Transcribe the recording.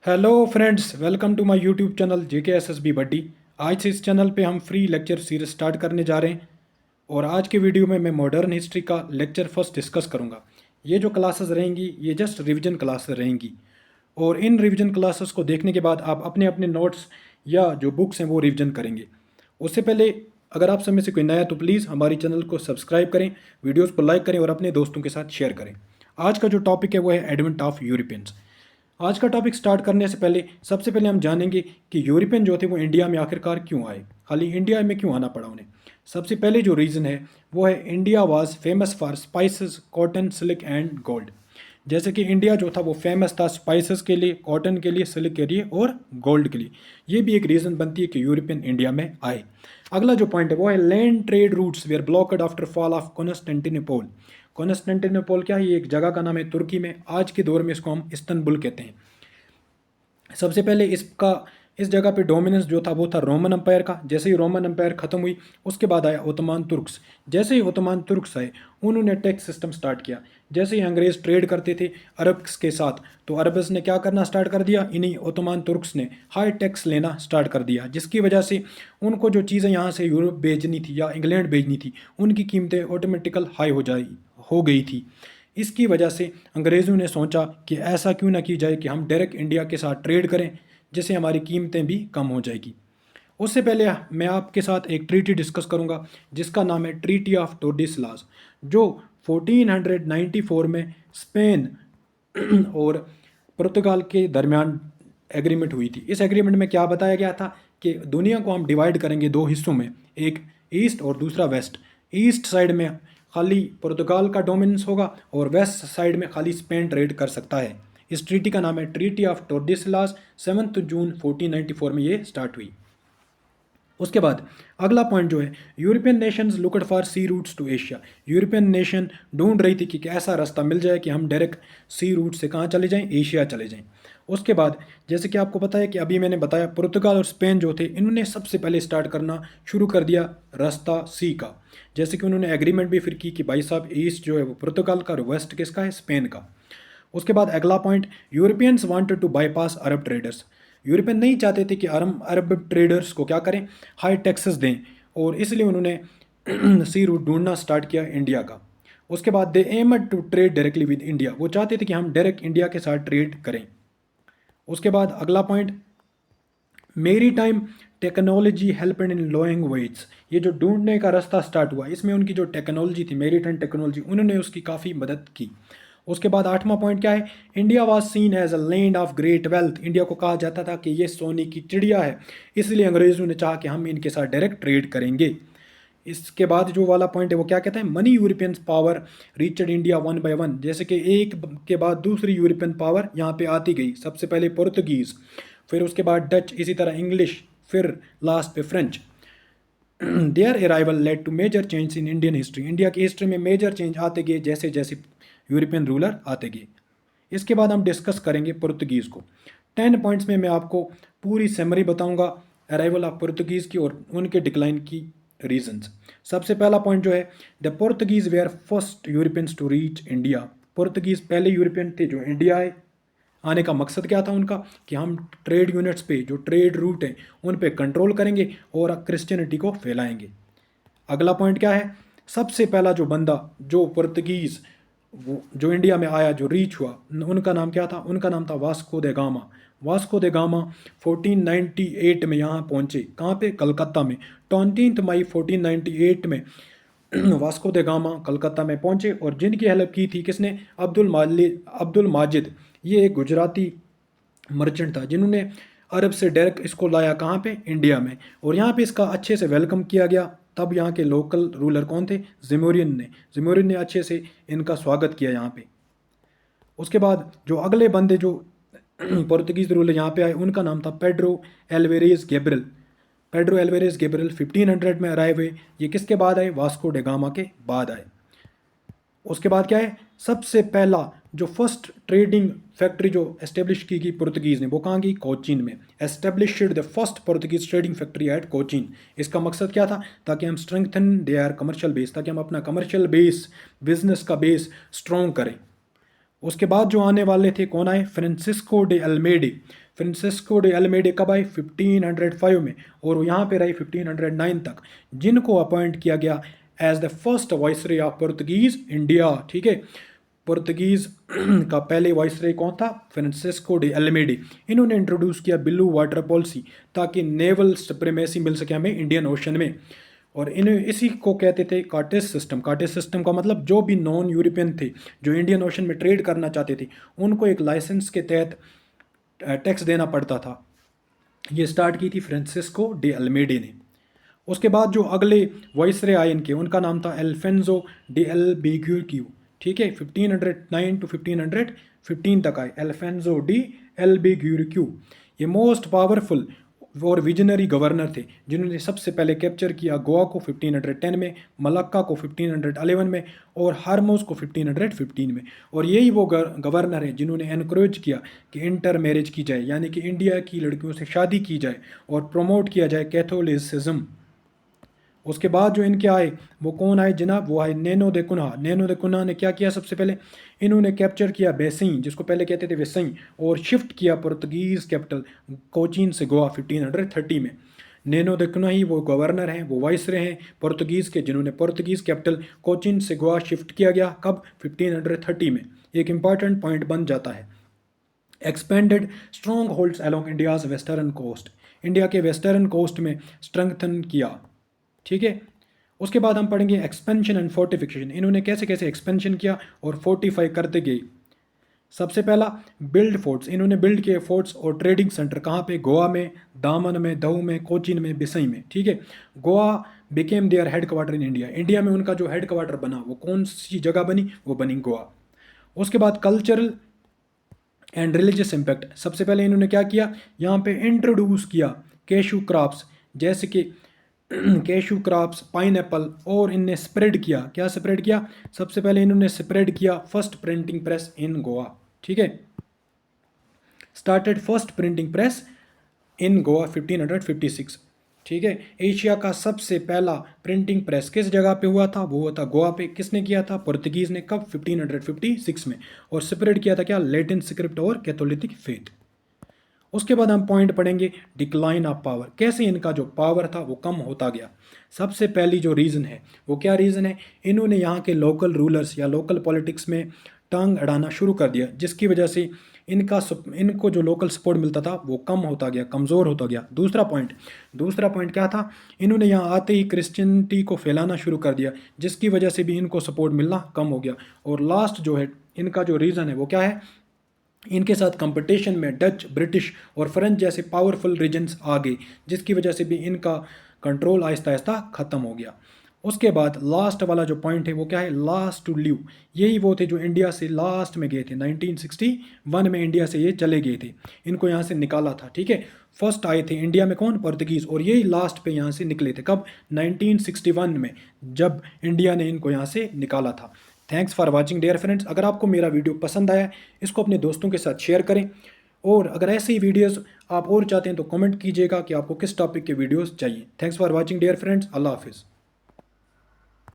Hello friends, welcome to my YouTube channel JKSSB buddy. आज से इस चैनल पे हम फ्री लेक्चर सीरीज स्टार्ट करने जा रहे हैं और आज के वीडियो में मैं मॉडर्न हिस्ट्री का लेक्चर फर्स्ट डिस्कस करूंगा। ये जो क्लासेस रहेंगी ये जस्ट रिवीजन क्लासेस रहेंगी और इन रिवीजन क्लासेस को देखने के बाद आप अपने अपने नोट्स या जो बुक्स हैं वो रिवीजन करेंगे। उससे पहले अगर आप सब में से कोई नया तो प्लीज़ हमारी चैनल को सब्सक्राइब करें, वीडियोज़ को लाइक करें और अपने दोस्तों के साथ शेयर करें। आज का जो टॉपिक है वो है एडवेंट ऑफ यूरोपियंस। आज का टॉपिक स्टार्ट करने से पहले सबसे पहले हम जानेंगे कि यूरोपियन जो थे वो इंडिया में आखिरकार क्यों आए, खाली इंडिया में क्यों आना पड़ा उन्हें। सबसे पहले जो रीज़न है वो है India was famous for spices, cotton, silk and gold. जैसे कि इंडिया जो था वो फेमस था स्पाइसेस के लिए, कॉटन के लिए, सिल्क के लिए और गोल्ड के लिए। ये भी एक रीज़न बनती है कि यूरोपियन इंडिया में आए। अगला जो पॉइंट है वो है land trade routes were blocked after fall of Constantinople. Constantinople क्या है? ये एक जगह का नाम है तुर्की में। आज के दौर में इसको हम इस्तंबुल कहते हैं। सबसे पहले इस जगह पे डोमिनेंस जो था वो था रोमन अम्पायर का। जैसे ही रोमन अम्पायर ख़त्म हुई उसके बाद आया ओतमान तुर्क्स। जैसे ही ओतमान तुर्क्स आए उन्होंने टैक्स सिस्टम स्टार्ट किया। जैसे ही अंग्रेज़ ट्रेड करते थे अरब्स के साथ तो अरब्स ने क्या करना स्टार्ट कर दिया, इन्हीं ओतमान तुर्क्स ने हाई टैक्स लेना स्टार्ट कर दिया, जिसकी वजह से उनको जो चीज़ें यहाँ से यूरोप भेजनी थी या इंग्लैंड भेजनी थी उनकी कीमतें ऑटोमेटिकल हाई हो गई थी। इसकी वजह से अंग्रेज़ों ने सोचा कि ऐसा क्यों ना की जाए कि हम डायरेक्ट इंडिया के साथ ट्रेड करें, जिससे हमारी कीमतें भी कम हो जाएगी। उससे पहले मैं आपके साथ एक ट्रीटी डिस्कस करूंगा जिसका नाम है ट्रीटी ऑफ टोर्डिसलास, जो 1494 में स्पेन और पुर्तगाल के दरमियान एग्रीमेंट हुई थी। इस एग्रीमेंट में क्या बताया गया था कि दुनिया को हम डिवाइड करेंगे दो हिस्सों में, एक ईस्ट और दूसरा वेस्ट। ईस्ट साइड में खाली पुर्तगाल का डोमिनेंस होगा और वेस्ट साइड में खाली स्पेन ट्रेड कर सकता है। इस ट्रीटी का नाम है ट्रीटी ऑफ टोर्डिसलास। 7 जून 1494 में ये स्टार्ट हुई। उसके बाद अगला पॉइंट जो है, European nations looked for sea routes to Asia. European nation ढूंढ रही थी कि ऐसा रास्ता मिल जाए कि हम डायरेक्ट सी रूट से कहाँ चले जाएं, एशिया चले जाएं। उसके बाद जैसे कि आपको पता है कि अभी मैंने बताया पुर्तगाल और स्पेन जो थे इन्होंने सबसे पहले स्टार्ट करना शुरू कर दिया रास्ता सी का। जैसे कि उन्होंने एग्रीमेंट भी फिर की कि भाई साहब ईस्ट जो है वो पुर्तगाल का और वेस्ट किसका है, स्पेन का। उसके बाद अगला point, Europeans wanted to bypass Arab traders. European नहीं चाहते थे कि अरब ट्रेडर्स को क्या करें, हाई टैक्सेस दें, और इसलिए उन्होंने सी रूट ढूंढना स्टार्ट किया इंडिया का। उसके बाद they aimed to trade directly with India. वो चाहते थे कि हम डायरेक्ट इंडिया के साथ ट्रेड करें। उसके बाद अगला point, maritime technology help in lowing weights. ये जो ढूंढने का रास्ता स्टार्ट हुआ इसमें उनकी जो टेक्नोलॉजी थी, मेरी टाइम टेक्नोलॉजी, उन्होंने उसकी काफ़ी मदद की। उसके बाद आठवां पॉइंट क्या है, India was seen as a land of great wealth. India को कहा जाता था कि ये सोने की चिड़िया है, इसलिए अंग्रेज़ों ने चाहा कि हम इनके साथ डायरेक्ट ट्रेड करेंगे। इसके बाद जो वाला पॉइंट है वो क्या कहता है, money European power reached India one by one. जैसे कि एक के बाद दूसरी यूरोपियन पावर यहाँ पे आती गई। सबसे पहले पुर्तगीज़, फिर उसके बाद डच, इसी तरह इंग्लिश, फिर लास्ट पे French. Their arrival led to major change in Indian history. India की हिस्ट्री में मेजर चेंज आते गए जैसे जैसे यूरोपियन रूलर आते गए। इसके बाद हम डिस्कस करेंगे पुर्तगीज़ को। 10 पॉइंट्स में मैं आपको पूरी समरी बताऊंगा अराइवल ऑफ पुर्तगीज़ की और उनके डिक्लाइन की रीजंस। सबसे पहला पॉइंट जो है, the Portuguese were first Europeans to reach India. Portuguese पहले यूरोपियन थे जो इंडिया आए। आने का मकसद क्या था उनका, कि हम ट्रेड यूनिट्स पे, जो ट्रेड रूट हैं उन पे कंट्रोल करेंगे और क्रिश्चियनिटी को फैलाएंगे। अगला पॉइंट क्या है, सबसे पहला जो बंदा जो पुर्तगीज़ वो जो इंडिया में आया, जो रीच हुआ, उनका नाम क्या था, उनका नाम था वास्को दे गामा। वास्को दे गामा 1498 में यहाँ पहुँचे। कहाँ पे? कलकत्ता में। 20 मई 1498 में वास्को दे गामा कलकत्ता में पहुँचे और जिनकी हेल्प की थी किसने, अब्दुल माजिद। ये एक गुजराती मर्चेंट था जिन्होंने अरब से डायरेक्ट इसको लाया कहाँ पे, इंडिया में, और यहाँ पे इसका अच्छे से वेलकम किया गया। तब यहाँ के लोकल रूलर कौन थे, जिमोरियन ने अच्छे से इनका स्वागत किया यहाँ पे। उसके बाद जो अगले बंदे जो पुर्तगीज रूलर यहाँ पे आए उनका नाम था पेड्रो एल्वेरेज गेब्रिल 1500 में अराइव हुए। ये किसके बाद आए, वास्को डे गामा के बाद आए। उसके बाद क्या है, सबसे पहला जो फर्स्ट ट्रेडिंग फैक्ट्री जो एस्टेब्लिश की गई पुर्तगीज़ ने, वो कहाँ की, कोचीन में। Established the first Portuguese trading factory eight Cochin. इसका मकसद क्या था, ताकि हम स्ट्रेंथन देयर कमर्शियल बेस, ताकि हम अपना कमर्शियल बेस, बिजनेस का बेस स्ट्रॉन्ग करें। उसके बाद जो आने वाले थे कौन आए, फ्रांसिस्को डे अल्मेडे। फ्रांसिस्को डे अल्मेडे कब आए, 1505 में, और यहाँ पे रहे 1509 तक, जिनको अपॉइंट किया गया as the first viceroy of Portuguese India. ठीक है, पुर्तगीज का पहले वाइसरे कौन था, फ्रांसिस्को डे अल्मेडे। इन्होंने इंट्रोड्यूस किया ब्लू वाटर पॉलिसी, ताकि नेवल सुप्रीमेसी मिल सके हमें इंडियन ओशन में। और इन इसी को कहते थे कार्टेज सिस्टम। कार्टेज सिस्टम का मतलब जो भी नॉन यूरोपियन थे जो इंडियन ओशन में ट्रेड करना चाहते थे, उनको एक लाइसेंस के तहत टैक्स देना पड़ता था। ये स्टार्ट की थी फ्रांसिस्को डे अल्मेडे ने। उसके बाद जो अगले वाइसरे आए इनके, उनका नाम था एल्फेंजो डे एल्बेग्यूक्यू। ठीक है, 1509 टू 1515 तक आए एल्फेंजो डी एल्बेग्यूक्यू। ये मोस्ट पावरफुल और विजनरी गवर्नर थे, जिन्होंने सबसे पहले कैप्चर किया गोवा को 1510 में, मलक्का को 1511 में, और हारमोज को 1515 में। और यही वो गवर्नर हैं जिन्होंने एनकरेज किया कि इंटर मैरिज की जाए, यानी कि इंडिया की लड़कियों से शादी की जाए और प्रमोट किया जाए कैथोलिसिज्म। उसके बाद जो इनके आए वो कौन आए जनाब, वो आए नैनो दे कुन्हा। नैनो दे कुन्हा ने क्या किया, सबसे पहले इन्होंने कैप्चर किया बेसई, जिसको पहले कहते थे वेसई, और शिफ्ट किया पुर्तगीज कैपिटल कोचीन से गोवा 1530 में। नैनो दे कुन्हा ही वो गवर्नर हैं, वो वाइसरे हैं पुर्तगीज़ के, जिन्होंने पुर्तगीज़ कैपिटल कोचीन से गोवा शिफ्ट किया गया कब, 1530 में। एक इंपॉर्टेंट पॉइंट बन जाता है। Expanded strongholds along India's western coast, India के वेस्टर्न कोस्ट में स्ट्रेंथन किया। ठीक है, उसके बाद हम पढ़ेंगे एक्सपेंशन एंड फोर्टिफिकेशन। इन्होंने कैसे कैसे एक्सपेंशन किया और फोर्टिफाई करते गए। सबसे पहला बिल्ड फोर्ट्स, इन्होंने बिल्ड किए फोर्ट्स और ट्रेडिंग सेंटर। कहाँ पे, गोवा में, दामन में, दऊ में, कोचीन में, बिसई में। ठीक है, Goa became their head quarter in India. India में उनका जो हेड क्वार्टर बना वो कौन सी जगह बनी, वो बनी गोवा। उसके बाद कल्चरल एंड रिलीजियस इम्पैक्ट। सबसे पहले इन्होंने क्या किया, यहाँ पे इंट्रोड्यूस किया कैशू क्रॉप्स, जैसे कि कैशू क्रॉप्स, पाइनएप्पल, और इनने स्प्रेड किया। क्या स्प्रेड किया, सबसे पहले इन्होंने स्प्रेड किया first printing press in Goa. ठीक है, started first printing press in Goa 1556। ठीक है, एशिया का सबसे पहला प्रिंटिंग प्रेस किस जगह पे हुआ था, वो था गोवा पे। किसने किया था, पुर्तगीज ने। कब, 1556 में। और स्प्रेड किया था क्या, लैटिन स्क्रिप्ट और कैथोलिक फेथ। उसके बाद हम पॉइंट पढ़ेंगे डिक्लाइन ऑफ पावर, कैसे इनका जो पावर था वो कम होता गया। सबसे पहली जो रीज़न है वो क्या रीज़न है, इन्होंने यहाँ के लोकल रूलर्स या लोकल पॉलिटिक्स में टांग अड़ाना शुरू कर दिया, जिसकी वजह से इनको जो लोकल सपोर्ट मिलता था वो कम होता गया, कमज़ोर होता गया। दूसरा पॉइंट क्या था, इन्होंने यहाँ आते ही क्रिश्चियनिटी को फैलाना शुरू कर दिया, जिसकी वजह से भी इनको सपोर्ट मिलना कम हो गया। और लास्ट जो है इनका जो रीज़न है वो क्या है, इनके साथ कंपटीशन में डच, ब्रिटिश और फ्रेंच जैसे पावरफुल रीजन्स आ गए, जिसकी वजह से भी इनका कंट्रोल आहिस्ता आहिस्ता ख़त्म हो गया। उसके बाद लास्ट वाला जो पॉइंट है वो क्या है, लास्ट टू लीव। यही वो थे जो इंडिया से लास्ट में गए थे, 1961 में इंडिया से ये चले गए थे, इनको यहाँ से निकाला था। ठीक है, फर्स्ट आए थे इंडिया में कौन, पुर्तगीज़, और यही लास्ट पे यहाँ से निकले थे कब, 1961 में, जब इंडिया ने इनको यहाँ से निकाला था। Thanks for watching dear friends. अगर आपको मेरा वीडियो पसंद आया, इसको अपने दोस्तों के साथ शेयर करें, और अगर ऐसे ही वीडियोस आप और चाहते हैं तो कमेंट कीजिएगा कि आपको किस टॉपिक के वीडियोस चाहिए। Thanks for watching dear friends, अल्लाह हाफिज़।